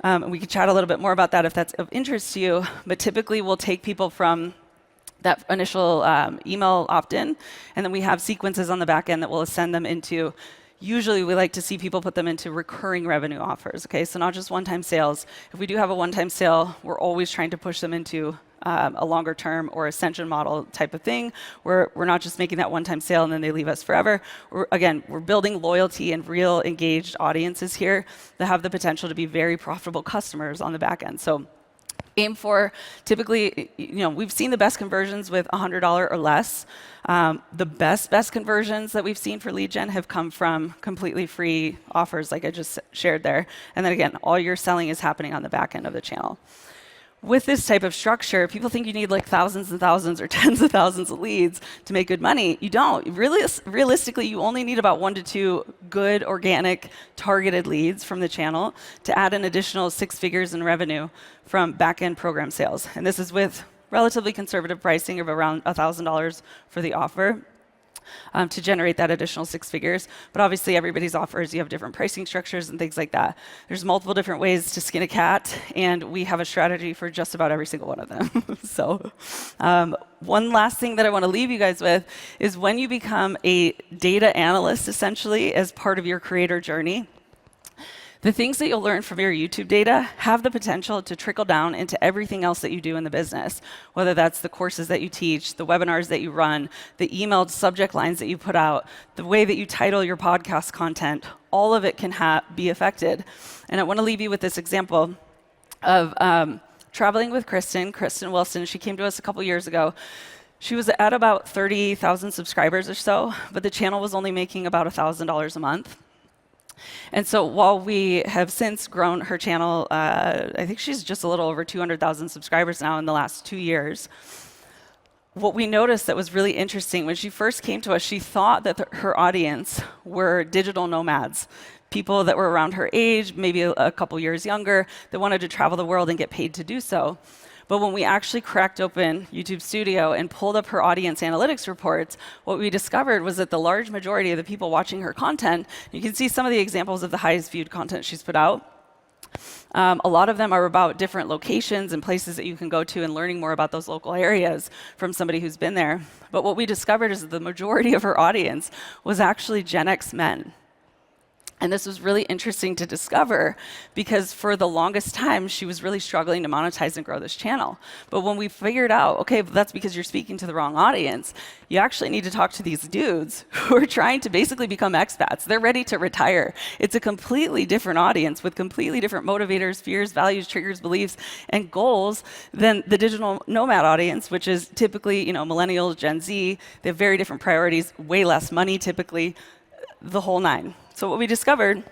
And we can chat a little bit more about that if that's of interest to you. But typically, we'll take people from that initial email opt-in, and then we have sequences on the back end that will send them into. Usually, we like to see people put them into recurring revenue offers. Okay, so not just one-time sales. If we do have a one-time sale, we're always trying to push them into a longer term or ascension model type of thing, where we're not just making that one-time sale and then they leave us forever. We're building loyalty and real engaged audiences here that have the potential to be very profitable customers on the back end. So aim for, typically, we've seen the best conversions with $100 or less. The best conversions that we've seen for lead gen have come from completely free offers like I just shared there. And then again, all your selling is happening on the back end of the channel. With this type of structure, people think you need like thousands and thousands or tens of thousands of leads to make good money. You don't. Realistically, you only need about 1 to 2 good, organic, targeted leads from the channel to add an additional 6 figures in revenue from back-end program sales. And this is with relatively conservative pricing of around $1,000 for the offer. To generate that additional 6 figures. But obviously, everybody's offers, you have different pricing structures and things like that. There's multiple different ways to skin a cat, and we have a strategy for just about every single one of them. So one last thing that I want to leave you guys with is when you become a data analyst, essentially, as part of your creator journey, the things that you'll learn from your YouTube data have the potential to trickle down into everything else that you do in the business, whether that's the courses that you teach, the webinars that you run, the emailed subject lines that you put out, the way that you title your podcast content. All of it can be affected. And I want to leave you with this example of traveling with Kristen Wilson. She came to us a couple years ago. She was at about 30,000 subscribers or so, but the channel was only making about $1,000 a month. And so while we have since grown her channel, I think she's just a little over 200,000 subscribers now in the last 2 years. What we noticed that was really interesting, when she first came to us, she thought that her audience were digital nomads, people that were around her age, maybe a couple years younger, that wanted to travel the world and get paid to do so. But when we actually cracked open YouTube Studio and pulled up her audience analytics reports, what we discovered was that the large majority of the people watching her content, you can see some of the examples of the highest viewed content she's put out. A lot of them are about different locations and places that you can go to and learning more about those local areas from somebody who's been there. But what we discovered is that the majority of her audience was actually Gen X men. And this was really interesting to discover because for the longest time, she was really struggling to monetize and grow this channel. But when we figured out, okay, that's because you're speaking to the wrong audience, you actually need to talk to these dudes who are trying to basically become expats. They're ready to retire. It's a completely different audience with completely different motivators, fears, values, triggers, beliefs, and goals than the digital nomad audience, which is typically, millennials, Gen Z. They have very different priorities, way less money typically, the whole nine. So what we discovered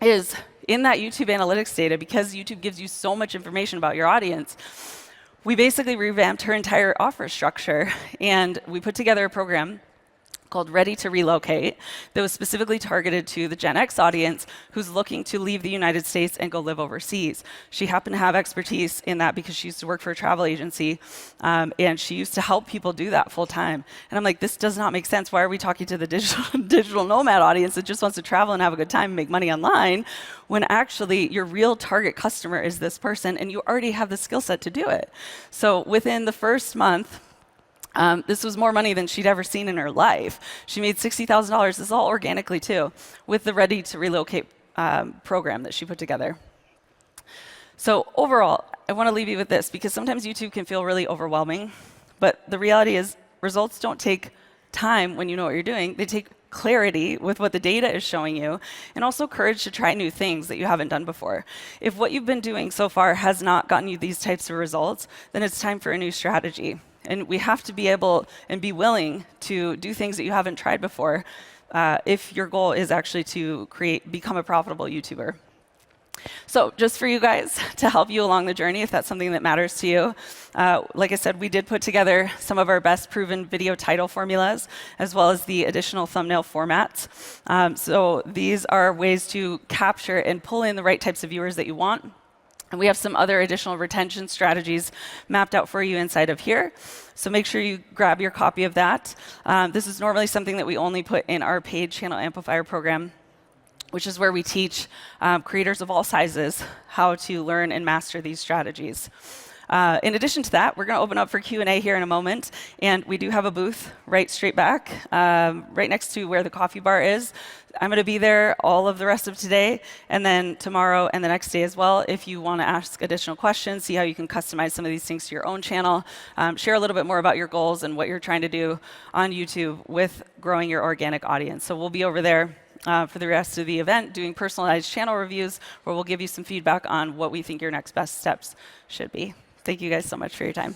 is in that YouTube analytics data, because YouTube gives you so much information about your audience, we basically revamped her entire offer structure, and we put together a program called Ready to Relocate that was specifically targeted to the Gen X audience who's looking to leave the United States and go live overseas. She happened to have expertise in that because she used to work for a travel agency, and she used to help people do that full time. And I'm like, this does not make sense. Why are we talking to the digital nomad audience that just wants to travel and have a good time and make money online when actually your real target customer is this person and you already have the skill set to do it? So within the first month, this was more money than she'd ever seen in her life. She made $60,000. This is all organically, too, with the Ready to Relocate program that she put together. So overall, I want to leave you with this, because sometimes YouTube can feel really overwhelming. But the reality is results don't take time when you know what you're doing. They take clarity with what the data is showing you, and also courage to try new things that you haven't done before. If what you've been doing so far has not gotten you these types of results, then it's time for a new strategy. And we have to be able and be willing to do things that you haven't tried before if your goal is actually to become a profitable YouTuber. So just for you guys to help you along the journey, if that's something that matters to you, like I said, we did put together some of our best proven video title formulas, as well as the additional thumbnail formats. So these are ways to capture and pull in the right types of viewers that you want. And we have some other additional retention strategies mapped out for you inside of here. So make sure you grab your copy of that. This is normally something that we only put in our paid channel amplifier program, which is where we teach creators of all sizes how to learn and master these strategies. In addition to that, we're going to open up for Q&A here in a moment. And we do have a booth right straight back, right next to where the coffee bar is. I'm going to be there all of the rest of today, and then tomorrow and the next day as well, if you want to ask additional questions, see how you can customize some of these things to your own channel, share a little bit more about your goals and what you're trying to do on YouTube with growing your organic audience. So we'll be over there for the rest of the event doing personalized channel reviews, where we'll give you some feedback on what we think your next best steps should be. Thank you guys so much for your time.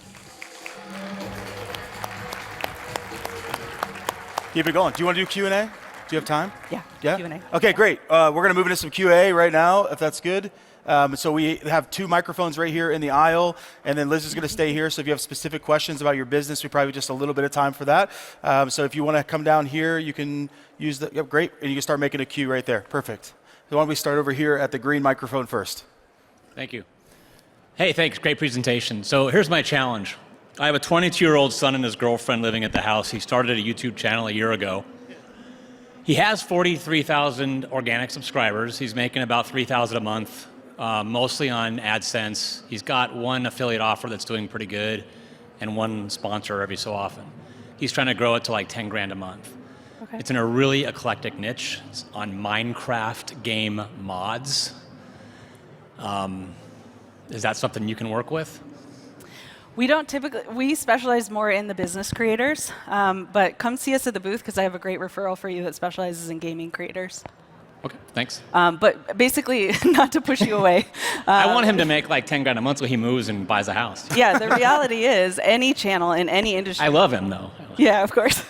Keep it going. Do you want to do Q&A? Do you have time? Yeah, Yeah? Q&A. Okay, great. We're going to move into some QA right now, if that's good. So we have 2 microphones right here in the aisle, and then Liz is going to stay here. So if you have specific questions about your business, we probably have just a little bit of time for that. So if you want to come down here, you can use the, yep, great, and you can start making a queue right there. Perfect. So why don't we start over here at the green microphone first? Thank you. Hey, thanks. Great presentation. So here's my challenge. I have a 22-year-old son and his girlfriend living at the house. He started a YouTube channel a year ago. He has 43,000 organic subscribers. He's making about $3,000 a month, mostly on AdSense. He's got one affiliate offer that's doing pretty good and one sponsor every so often. He's trying to grow it to like 10 grand a month. Okay. It's in a really eclectic niche. It's on Minecraft game mods. Is that something you can work with? We don't typically, we specialize more in the business creators, but come see us at the booth, because I have a great referral for you that specializes in gaming creators. Okay, thanks. But basically, not to push you away. I want him to make like 10 grand a month so he moves and buys a house. Yeah, the reality is any channel in any industry. I love him though. Yeah, of course.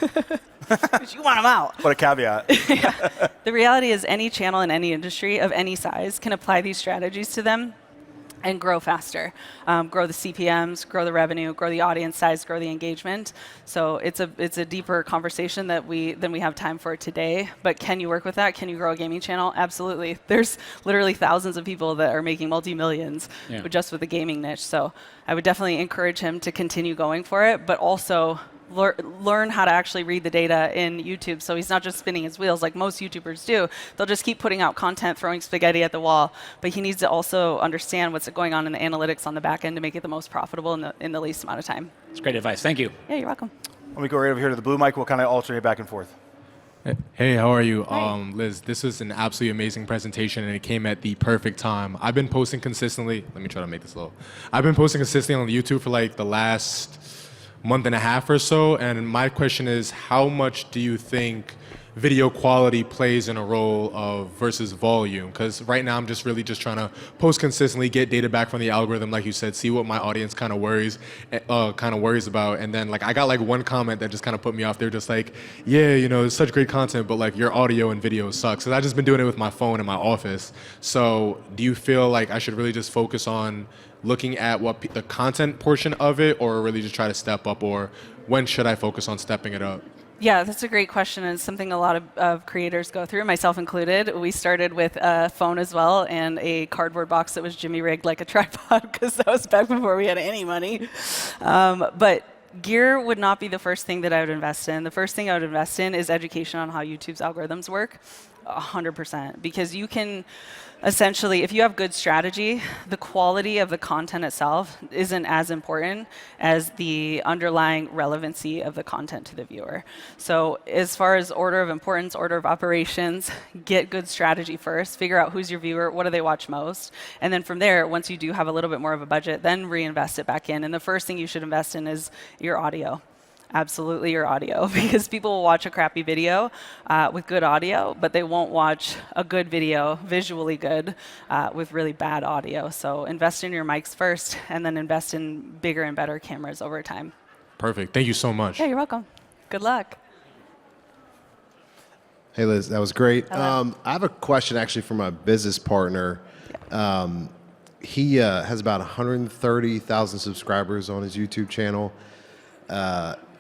But you want him out. What a caveat. Yeah. The reality is any channel in any industry of any size can apply these strategies to them and grow faster, grow the CPMs, grow the revenue, grow the audience size, grow the engagement. So it's a deeper conversation than we have time for today. But can you work with that? Can you grow a gaming channel? Absolutely. There's literally thousands of people that are making multi-millions just with the gaming niche. So I would definitely encourage him to continue going for it, but also learn how to actually read the data in YouTube, so he's not just spinning his wheels like most YouTubers do. They'll just keep putting out content, throwing spaghetti at the wall, but he needs to also understand what's going on in the analytics on the back end to make it the most profitable in the least amount of time. It's great advice. Thank you. Yeah, you're welcome. Let me go right over here to the blue mic. We'll kind of alternate back and forth. Hey, how are you? Hey. Liz, this was an absolutely amazing presentation, and it came at the perfect time. I've been posting consistently. Let me try to make this low. I've been posting consistently on YouTube for like the last month and a half or so, and my question is, how much do you think video quality plays in a role of versus volume? Because right now I'm just really just trying to post consistently, get data back from the algorithm, like you said, see what my audience kind of worries about, and then like I got like one comment that just kind of put me off. They're just like, yeah, you know, it's such great content, but like your audio and video sucks. Because I've just been doing it with my phone in my office. So do you feel like I should really just focus on looking at what the content portion of it, or really just try to step up, or when should I focus on stepping it up? Yeah, that's a great question, and it's something a lot of creators go through, myself included. We started with a phone as well and a cardboard box that was jimmy rigged like a tripod, because that was back before we had any money. But gear would not be the first thing that I would invest in. The first thing I would invest in is education on how YouTube's algorithms work, 100%. Because you can essentially, if you have good strategy, the quality of the content itself isn't as important as the underlying relevancy of the content to the viewer. So as far as order of importance, order of operations, get good strategy first, figure out who's your viewer, what do they watch most, and then from there, once you do have a little bit more of a budget, then reinvest it back in. And the first thing you should invest in is your audio. Absolutely your audio, because people will watch a crappy video with good audio, but they won't watch a good video, visually good, with really bad audio. So invest in your mics first, and then invest in bigger and better cameras over time. Perfect. Thank you so much. Yeah, you're welcome. Good luck. Hey, Liz, that was great. Hello. I have a question actually from my business partner. He has about 130,000 subscribers on his YouTube channel.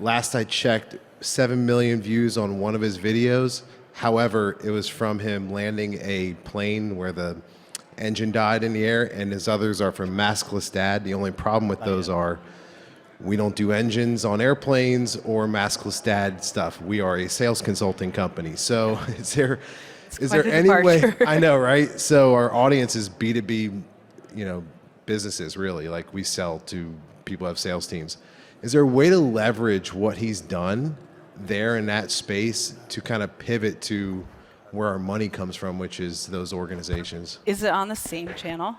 Last I checked, 7 million views on one of his videos. However, it was from him landing a plane where the engine died in the air, and his others are from Maskless Dad. The only problem with those are we don't do engines on airplanes or Maskless Dad stuff. We are a sales consulting company. So is there quite a any way? departure. I know, right? So our audience is B2B, businesses really. Like we sell to people who have sales teams. Is there a way to leverage what he's done there in that space to kind of pivot to where our money comes from, which is those organizations? Is it on the same channel?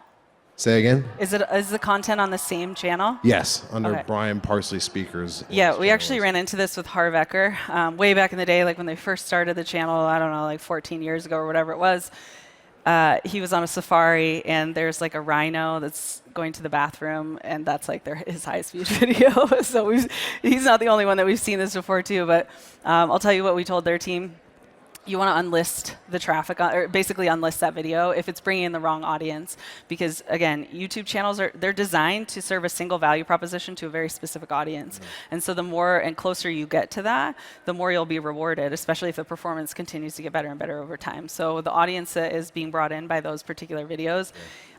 Say again? Is the content on the same channel? Yes, under Okay. Brian Parsley Speakers. Yeah, we actually ran into this with Harv Eker way back in the day, like when they first started the channel, I don't know, like 14 years ago or whatever it was. He was on a safari, and there's like a rhino that's going to the bathroom, and that's like his highest viewed video. So he's not the only one that we've seen this before too, but I'll tell you what we told their team. You want to unlist the traffic, or basically unlist that video if it's bringing in the wrong audience. Because again, YouTube channels they're designed to serve a single value proposition to a very specific audience. And so the more and closer you get to that, the more you'll be rewarded, especially if the performance continues to get better and better over time. So the audience that is being brought in by those particular videos,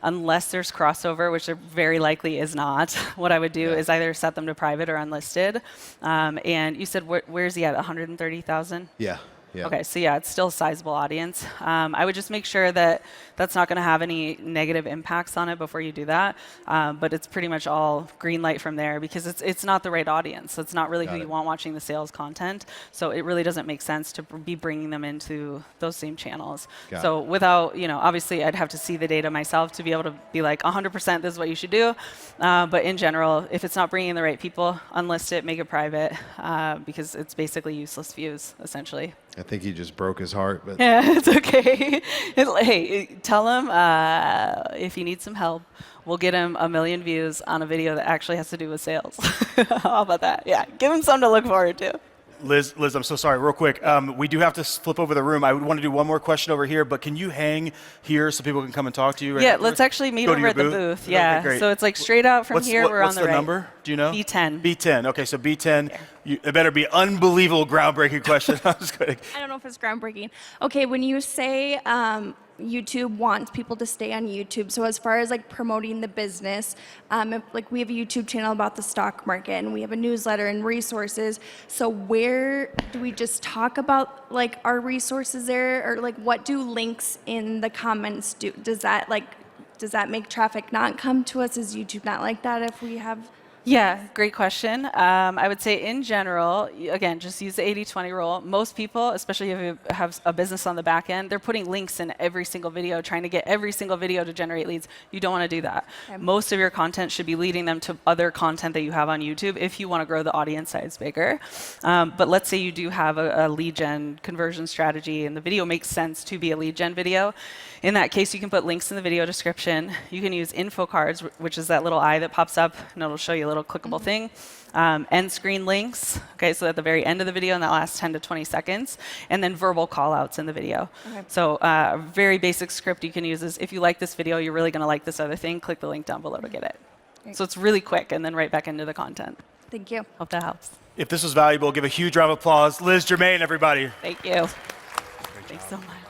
unless there's crossover, which there very likely is not, what I would do is either set them to private or unlisted. And you said, where's he at, 130,000? Yeah. Yeah. Okay, so yeah, it's still a sizable audience. I would just make sure that that's not going to have any negative impacts on it before you do that. But it's pretty much all green light from there, because it's not the right audience. It's not really who you want watching the sales content. So it really doesn't make sense to be bringing them into those same channels. So without, obviously I'd have to see the data myself to be able to be like 100% this is what you should do. But in general, if it's not bringing in the right people, unlist it, make it private, because it's basically useless views, essentially. I think he just broke his heart, but Yeah, it's okay. Hey, tell him if he needs some help, we'll get him 1 million views on a video that actually has to do with sales. How about that? Yeah, give him something to look forward to. Liz, I'm so sorry, real quick. We do have to flip over the room. I would want to do one more question over here, but can you hang here so people can come and talk to you? Right Yeah, afterwards? let's actually meet Go to over your at the booth. Okay, Yeah, great. so it's like straight out from here, we're on the right. What's the number? Do you know? B10. B10. Okay, so B10. It better be unbelievable, groundbreaking question. I'm just kidding. I don't know if it's groundbreaking. Okay, when you say YouTube wants people to stay on YouTube, so as far as like promoting the business, like we have a YouTube channel about the stock market, and we have a newsletter and resources. So where do we just talk about like our resources there, or like what do links in the comments do? Does that make traffic not come to us? Is YouTube not like that if we have? Yeah, great question. I would say in general, again, just use the 80-20 rule. Most people, especially if you have a business on the back end, they're putting links in every single video, trying to get every single video to generate leads. You don't want to do that. Okay. Most of your content should be leading them to other content that you have on YouTube if you want to grow the audience size bigger. But let's say you do have a lead gen conversion strategy, and the video makes sense to be a lead gen video. In that case, you can put links in the video description. You can use info cards, which is that little eye that pops up, and it'll show you a little clickable thing. End screen links, okay, so at the very end of the video in that last 10 to 20 seconds, and then verbal call outs in the video. Okay. So a very basic script you can use is, if you like this video, you're really going to like this other thing, click the link down below to get it. Great. So it's really quick, and then right back into the content. Thank you. Hope that helps. If this was valuable, give a huge round of applause. Liz, Germain, everybody. Thank you. Thanks so much.